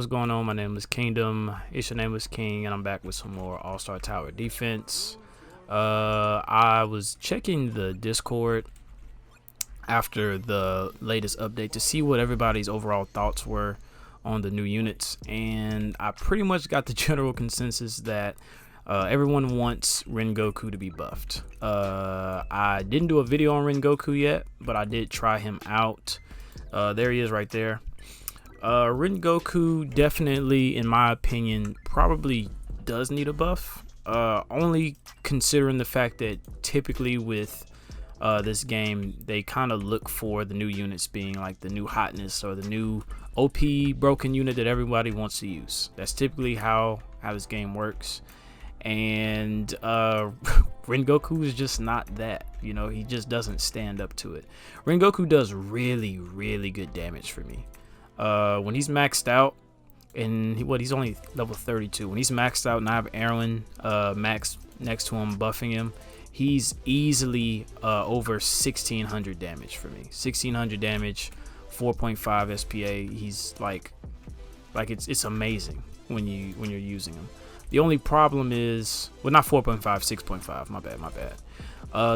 What's going on? My name is Kingdom. It's your name is King, and I'm back with some more All-Star Tower defense. I was checking the Discord after the latest update to see what everybody's overall thoughts were on the new units, and I pretty much got the general consensus that everyone wants Rengoku to be buffed. I didn't do a video on Rengoku yet, but I did try him out. There he is right there. Rengoku definitely, in my opinion, probably does need a buff. Only considering the fact that typically with this game, they kind of look for the new units being like the new hotness or the new OP broken unit that everybody wants to use. That's typically how this game works. And Rengoku is just not that. You know, he just doesn't stand up to it. Rengoku does really, really good damage for me. When he's maxed out, and he's only level 32. When he's maxed out and I have Erwin max next to him buffing him, he's easily over 1600 damage for me. 1600 damage, 4.5 SPA. He's like it's amazing when you're using him. The only problem is, well, not 4.5, 6.5. My bad.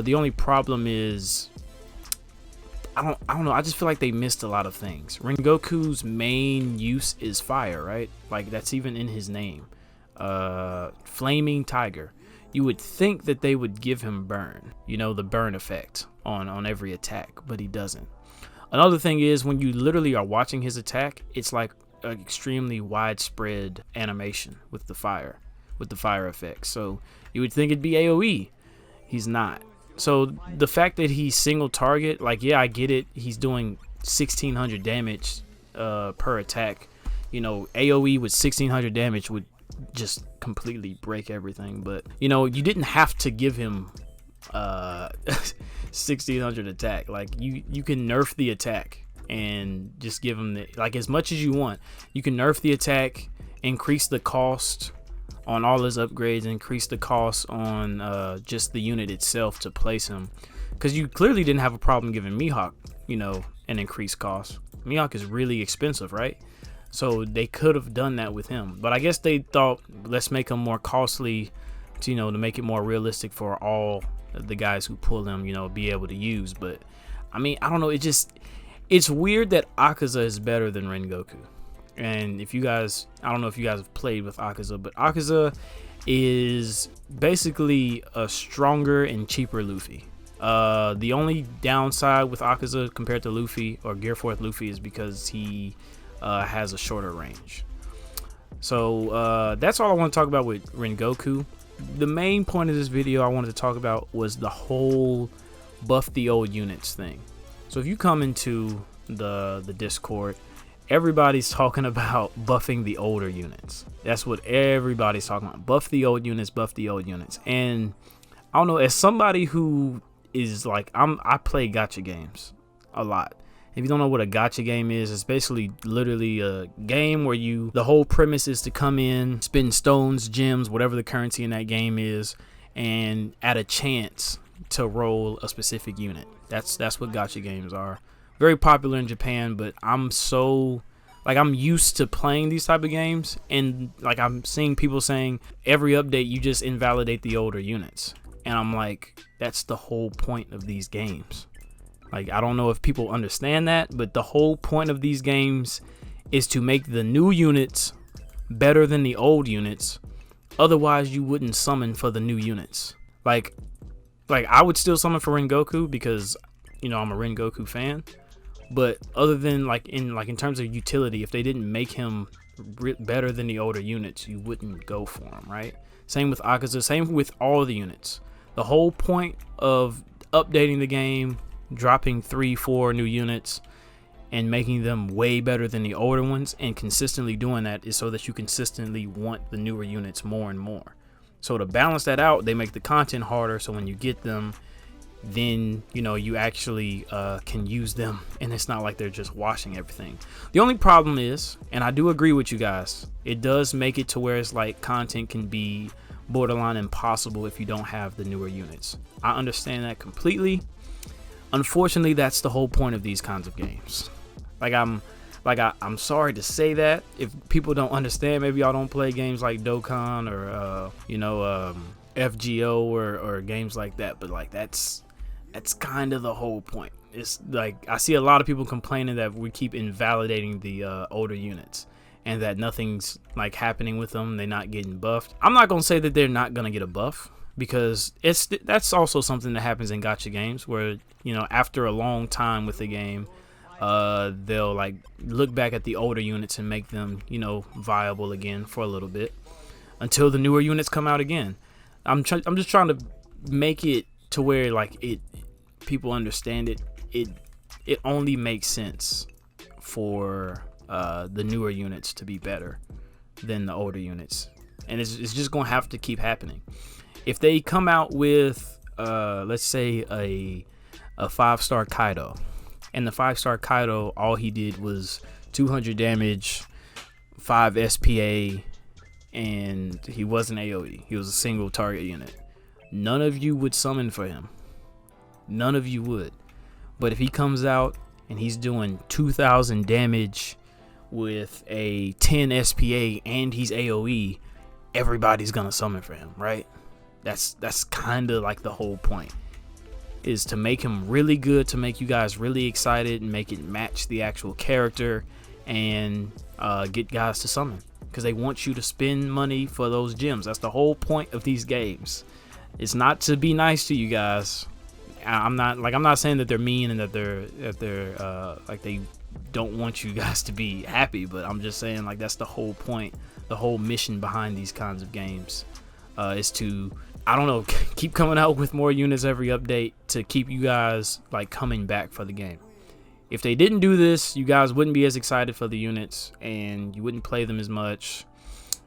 The only problem is, I don't know. I just feel like they missed a lot of things. Rengoku's main use is fire, right? Like, that's even in his name. Flaming Tiger. You would think that they would give him burn, you know, the burn effect on every attack, but he doesn't. Another thing is, when you literally are watching his attack, it's like an extremely widespread animation with the fire effect. So you would think it'd be AoE. He's not. So the fact that he's single target, like, yeah, I get it. He's doing 1600 damage per attack. You know, AoE with 1600 damage would just completely break everything. But, you know, you didn't have to give him 1600 attack. Like, you can nerf the attack and just give him like as much as you want. You can nerf the attack, increase the cost on all his upgrades, increase the cost on just the unit itself to place him, because you clearly didn't have a problem giving Mihawk, you know, an increased cost. Mihawk is really expensive, right? So they could have done that with him, but I guess they thought, let's make him more costly to, you know, to make it more realistic for all the guys who pull him, you know, be able to use. But I mean, I don't know, it's weird that Akaza is better than Rengoku. And if you guys, I don't know if you guys have played with Akaza, but Akaza is basically a stronger and cheaper Luffy. The only downside with Akaza compared to Luffy or Gear 4th Luffy is because he has a shorter range. So that's all I want to talk about with Rengoku. The main point of this video I wanted to talk about was the whole buff the old units thing. So if you come into the Discord, everybody's talking about buffing the older units. That's what everybody's talking about. Buff the old units, buff the old units. And I don't know, as somebody who is like, I play gacha games a lot. If you don't know what a gacha game is, it's basically literally a game where the whole premise is to come in, spend stones, gems, whatever the currency in that game is, and add a chance to roll a specific unit. That's what gacha games are. Very popular in Japan, but I'm used to playing these type of games, and like I'm seeing people saying every update you just invalidate the older units, and I'm like, that's the whole point of these games. Like, I don't know if people understand that, but the whole point of these games is to make the new units better than the old units. Otherwise, you wouldn't summon for the new units. Like I would still summon for Rengoku because, you know, I'm a Rengoku fan. But other than in terms of utility, if they didn't make him better than the older units, you wouldn't go for him, right? Same with Akaza, same with all the units. The whole point of updating the game, dropping 3-4 new units, and making them way better than the older ones, and consistently doing that, is so that you consistently want the newer units more and more. So to balance that out, they make the content harder, so when you get them, then, you know, you actually can use them, and it's not like they're just washing everything. The only problem is, and I do agree with you guys, it does make it to where it's like content can be borderline impossible if you don't have the newer units. I understand that completely. Unfortunately, that's the whole point of these kinds of games. Like like I'm sorry to say that if people don't understand, maybe y'all don't play games like Dokkan or FGO or games like that, but like that's kind of the whole point. It's like I see a lot of people complaining that we keep invalidating the older units and that nothing's like happening with them. They're not getting buffed. I'm not gonna say that they're not gonna get a buff, because that's also something that happens in gacha games where, you know, after a long time with the game, they'll like look back at the older units and make them, you know, viable again for a little bit until the newer units come out again. I'm just trying to make it to where like people understand it only makes sense for the newer units to be better than the older units, and it's just gonna have to keep happening. If they come out with let's say a 5-star Kaido, and the 5-star Kaido, all he did was 200 damage, 5 SPA, and he wasn't AoE, he was a single target unit, none of you would summon for him. None of you would. But if he comes out and he's doing 2,000 damage with a 10 SPA and he's AoE, everybody's gonna summon for him, right? That's kind of like the whole point, is to make him really good, to make you guys really excited and make it match the actual character, and get guys to summon, because they want you to spend money for those gems. That's the whole point of these games. It's not to be nice to you guys. I'm not saying that they're mean and that they're like they don't want you guys to be happy, but I'm just saying like that's the whole point, the whole mission behind these kinds of games, is to, I don't know, keep coming out with more units every update to keep you guys like coming back for the game. If they didn't do this, you guys wouldn't be as excited for the units and you wouldn't play them as much.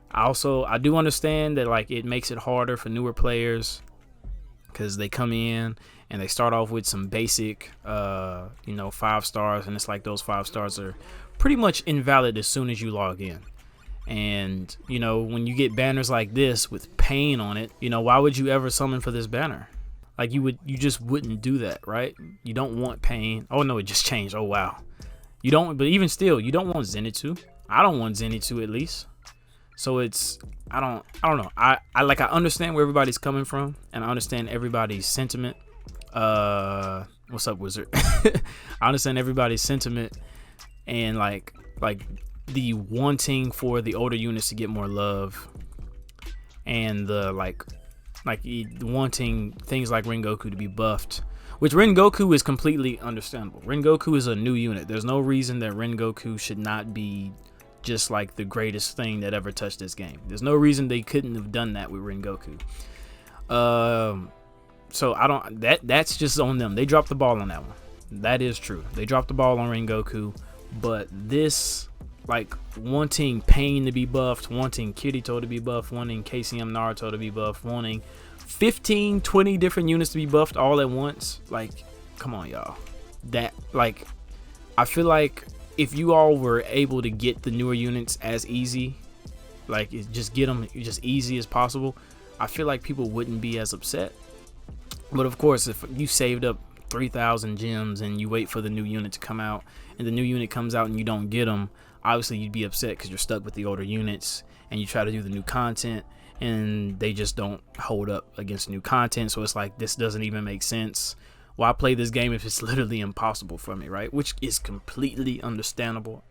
I do understand that like it makes it harder for newer players, because they come in and they start off with some basic 5 stars, and it's like those 5 stars are pretty much invalid as soon as you log in. And you know, when you get banners like this with pain on it, you know, why would you ever summon for this banner? Like you just wouldn't do that, right? You don't want pain. Oh no, it just changed. Oh wow. You don't, but even still, you don't want Zenitsu. I don't want Zenitsu, at least. So it's, I don't know. I understand where everybody's coming from, and I understand everybody's sentiment. What's up, Wizard? I understand everybody's sentiment, and like the wanting for the older units to get more love, and the like wanting things like Rengoku to be buffed, which Rengoku is completely understandable. Rengoku is a new unit. There's no reason that Rengoku should not be just like the greatest thing that ever touched this game. There's no reason they couldn't have done that with Rengoku. So that's just on them. They dropped the ball on that one. That is true. They dropped the ball on Rengoku, but this, like, wanting Pain to be buffed, wanting Kirito to be buffed, wanting KCM Naruto to be buffed, wanting 15-20 different units to be buffed all at once, like, come on, y'all. That, like, I feel like if you all were able to get the newer units as easy, like just get them just easy as possible, I feel like people wouldn't be as upset. But of course, if you saved up 3,000 gems and you wait for the new unit to come out, and the new unit comes out and you don't get them, obviously you'd be upset because you're stuck with the older units, and you try to do the new content and they just don't hold up against new content. So it's like, this doesn't even make sense. Why play this game if it's literally impossible for me, right? Which is completely understandable.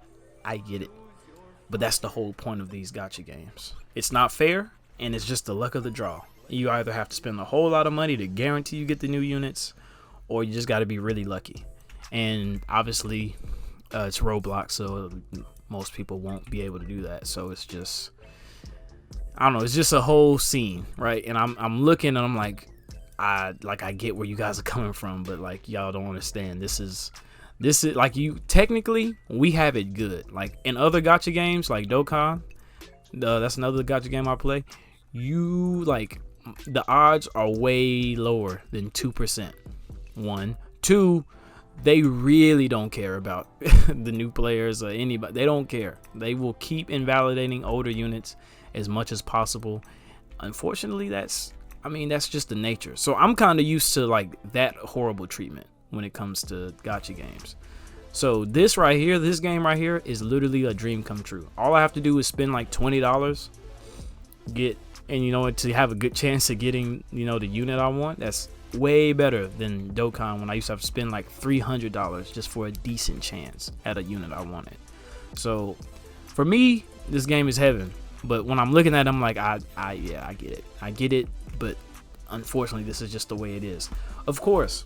I get it. But that's the whole point of these gacha games. It's not fair, and it's just the luck of the draw. You either have to spend a whole lot of money to guarantee you get the new units, or you just got to be really lucky. And obviously, it's Roblox, so most people won't be able to do that. So it's just, I don't know, it's just a whole scene, right? And I'm looking and I'm like, I get where you guys are coming from, but like, y'all don't understand. This is like, you technically, we have it good. Like in other gacha games like Dokkan, that's another gacha game I play, you like, the odds are way lower than 2%. 1, 2, they really don't care about the new players or anybody. They don't care. They will keep invalidating older units as much as possible. Unfortunately, that's just the nature. So I'm kind of used to like that horrible treatment when it comes to gacha games. So this right here, this game right here is literally a dream come true. All I have to do is spend like $20, and you know, to have a good chance of getting, you know, the unit I want. That's way better than Dokkan when I used to have to spend like $300 just for a decent chance at a unit I wanted. So for me, this game is heaven. But when I'm looking at it, I'm like, yeah, I get it, but unfortunately this is just the way it is. Of course,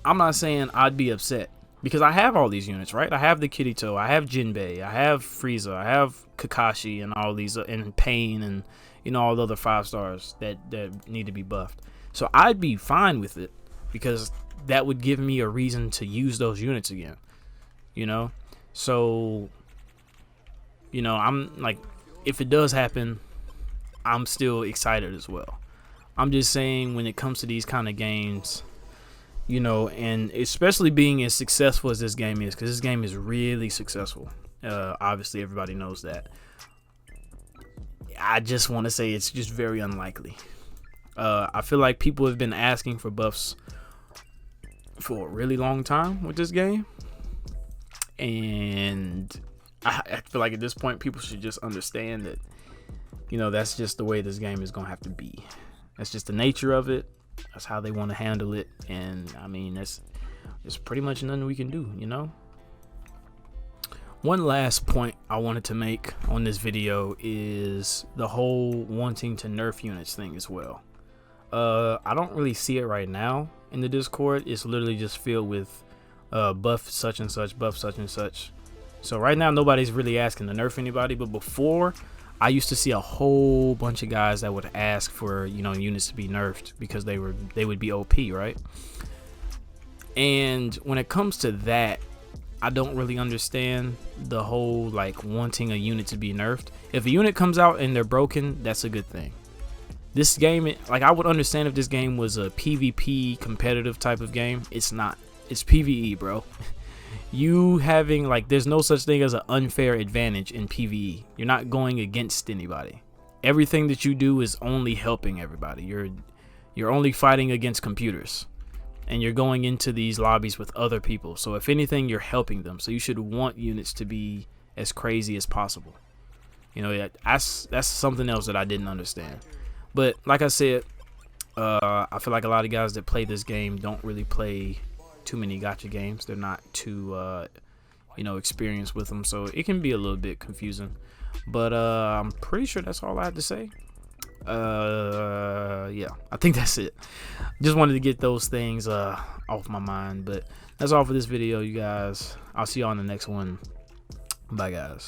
I'm not saying I'd be upset, because I have all these units, right? I have the Kirito, I have Jinbei, I have Frieza, I have Kakashi, and all these, and Pain, and you know, all the other 5 stars that need to be buffed. So I'd be fine with it, because that would give me a reason to use those units again, you know? So, you know, I'm like, if it does happen, I'm still excited as well. I'm just saying, when it comes to these kind of games, you know, and especially being as successful as this game is, because this game is really successful. Obviously, everybody knows that. I just want to say it's just very unlikely. I feel like people have been asking for buffs for a really long time with this game, and I feel like at this point people should just understand that, you know, that's just the way this game is gonna have to be. That's just the nature of it. That's how they want to handle it, and I mean, there's pretty much nothing we can do, you know. One last point I wanted to make on this video is the whole wanting to nerf units thing as well. I don't really see it right now in the Discord. It's literally just filled with buff such and such, buff such and such. So right now nobody's really asking to nerf anybody, but before, I used to see a whole bunch of guys that would ask for, you know, units to be nerfed because they would be OP, right? And when it comes to that, I don't really understand the whole like wanting a unit to be nerfed. If a unit comes out and they're broken, that's a good thing. This game, like, I would understand if this game was a PvP competitive type of game. It's not. It's PvE, bro. You having, like, there's no such thing as an unfair advantage in PvE. You're not going against anybody. Everything that you do is only helping everybody. You're only fighting against computers, and you're going into these lobbies with other people. So if anything, you're helping them. So you should want units to be as crazy as possible. You know, that's something else that I didn't understand. But like I said, I feel like a lot of guys that play this game don't really play too many gacha games. They're not too you know, experienced with them, so it can be a little bit confusing. But I'm pretty sure that's all I have to say. Yeah, I think that's it. Just wanted to get those things off my mind. But that's all for this video, you guys. I'll see you on the next one. Bye, guys.